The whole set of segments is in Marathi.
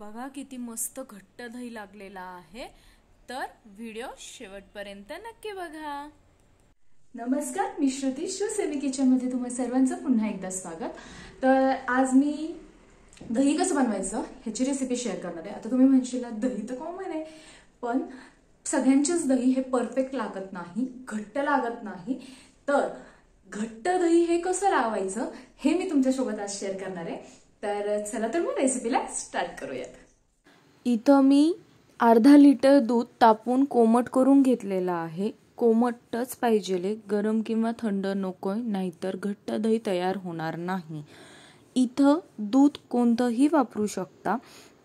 बघा किती मस्त घट्ट दही लागलेला आहे। तर व्हिडिओ शेवटपर्यंत नक्की बघा। नमस्कार, मी श्रुती शिवसेमी किचन मध्ये तुम्हा सर्वांचं पुन्हा एकदा स्वागत। तर आज मी दही कसं बनवायचं ह्याची रेसिपी शेअर करणार आहे। आता तुम्ही म्हणशील दही तर कॉमन आहे, पण सगळ्यांचेच दही हे परफेक्ट लागत नाही, घट्ट लागत नाही। तर घट्ट दही हे कसं लावायचं हे मी तुमच्यासोबत आज शेअर करणार आहे। तर चला तर मग रेसिपीला स्टार्ट करूयात। इथं मी अर्धा लिटर दूध तापून कोमट करून घेतलेला आहे। कोमटच पाहिजे, गरम किंवा थंड नकोय, नाहीतर घट्ट दही तयार होणार नाही। इथं दूध कोणतंही वापरू शकता,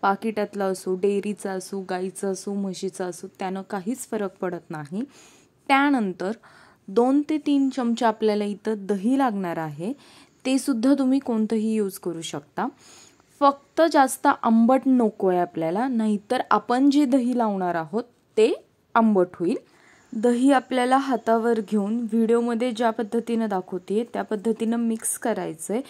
पाकिटातलं असो, डेअरीचं असो, गाईचं असो, म्हशीचं असो, त्यानं काहीच फरक पडत नाही। त्यानंतर 2 ते 3 चमचे आपल्याला इथं दही लागणार आहे, ते सुद्धा तुम्ही कोणतंही यूज करू शकता। फक्त जास्त आंबट नकोय आपल्याला, नाहीतर आपण जे दही लावणार आहोत ते आंबट होईल। दही आपल्याला हातावर घेऊन व्हिडिओमध्ये ज्या पद्धतीने दाखवते त्या पद्धतीने मिक्स करायचंय,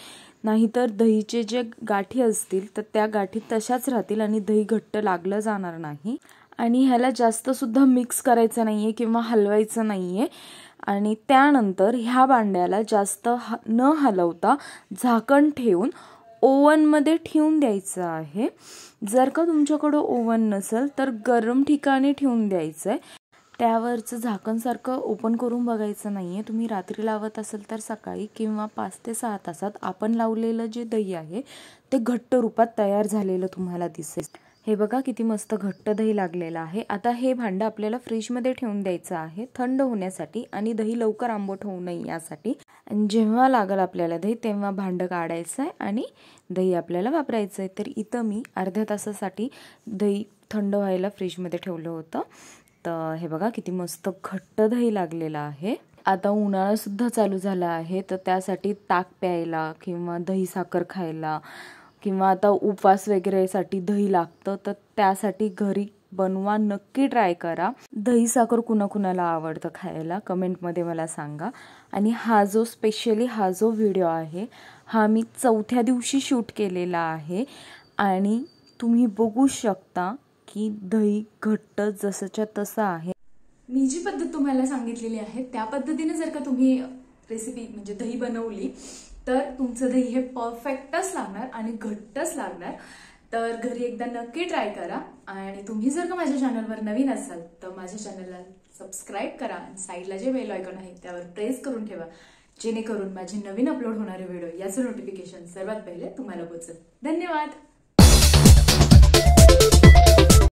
नाहीतर दहीचे जे गाठी असतील तर त्या गाठी तशाच राहतील आणि दही घट्ट लागलं जाणार नाही। आणि ह्याला जास्त सुद्धा मिक्स करायचं नाहीये किंवा हलवायचं नाहीये। आणि त्यानंतर ह्या भांड्याला जास्त न हलवता झाकण ठेवून ओव्हन मध्ये ठेवून द्यायचं आहे। जर का तुमच्याकडे ओव्हन नसेल तर गरम ठिकाणी ठेवून द्यायचंय। त्यावरचं झाकण सारखं ओपन करून बघायचं नाहीये। तुम्ही रात्री लावत असेल तर सकाळी किंवा 5 ते 6 तासात आपण लावलेलं जे दही आहे ते घट्ट रूपात तयार झालेलं तुम्हाला दिसेल। हे बघा किती मस्त घट्ट दही लागलेलं आहे। आता हे भांडं आपल्याला फ्रीजमध्ये ठेवून द्यायचं आहे थंड होण्यासाठी आणि दही लवकर आंबट होऊ नये यासाठी। आणि जेव्हा लागेल आपल्याला दही तेव्हा भांडं काढायचं आहे आणि दही आपल्याला वापरायचं आहे। तर इथं मी अर्ध्या तासासाठी दही थंड व्हायला फ्रीजमध्ये ठेवलं होतं। तर हे बघा किती मस्त घट्ट दही लागलेलं आहे। आता उन्हाळा सुद्धा चालू झाला आहे, तर त्यासाठी ताक प्यायला किंवा दही साखर खायला किंवा आता उपवास वगैरेसाठी दही लागतं, तर त्यासाठी घरी बनवा, नक्की ट्राय करा। दही साखर कुणाकुणाला आवडतं खायला कमेंटमध्ये मला सांगा। आणि हा जो व्हिडिओ आहे हा मी 4थ्या दिवशी शूट केलेला आहे आणि तुम्ही बघू शकता की दही घट्ट जसंच्या तसं आहे। मी जी पद्धत तुम्हाला सांगितलेली आहे त्या पद्धतीने जर का तुम्ही रेसिपी म्हणजे दही बनवली तर तुमचं दही हे परफेक्टच लागणार आणि घट्टच लागणार। तर घरी एकदा नक्की ट्राय करा। आणि तुम्ही जर का माझ्या चॅनलवर नवीन असाल तर माझ्या चॅनलला सबस्क्राईब करा आणि साईडला जे बेल आयकॉन आहे त्यावर प्रेस करून ठेवा, जेणेकरून माझे नवीन अपलोड होणारे व्हिडिओ याचं नोटिफिकेशन सर्वात पहिले तुम्हाला पोहोचेल। धन्यवाद।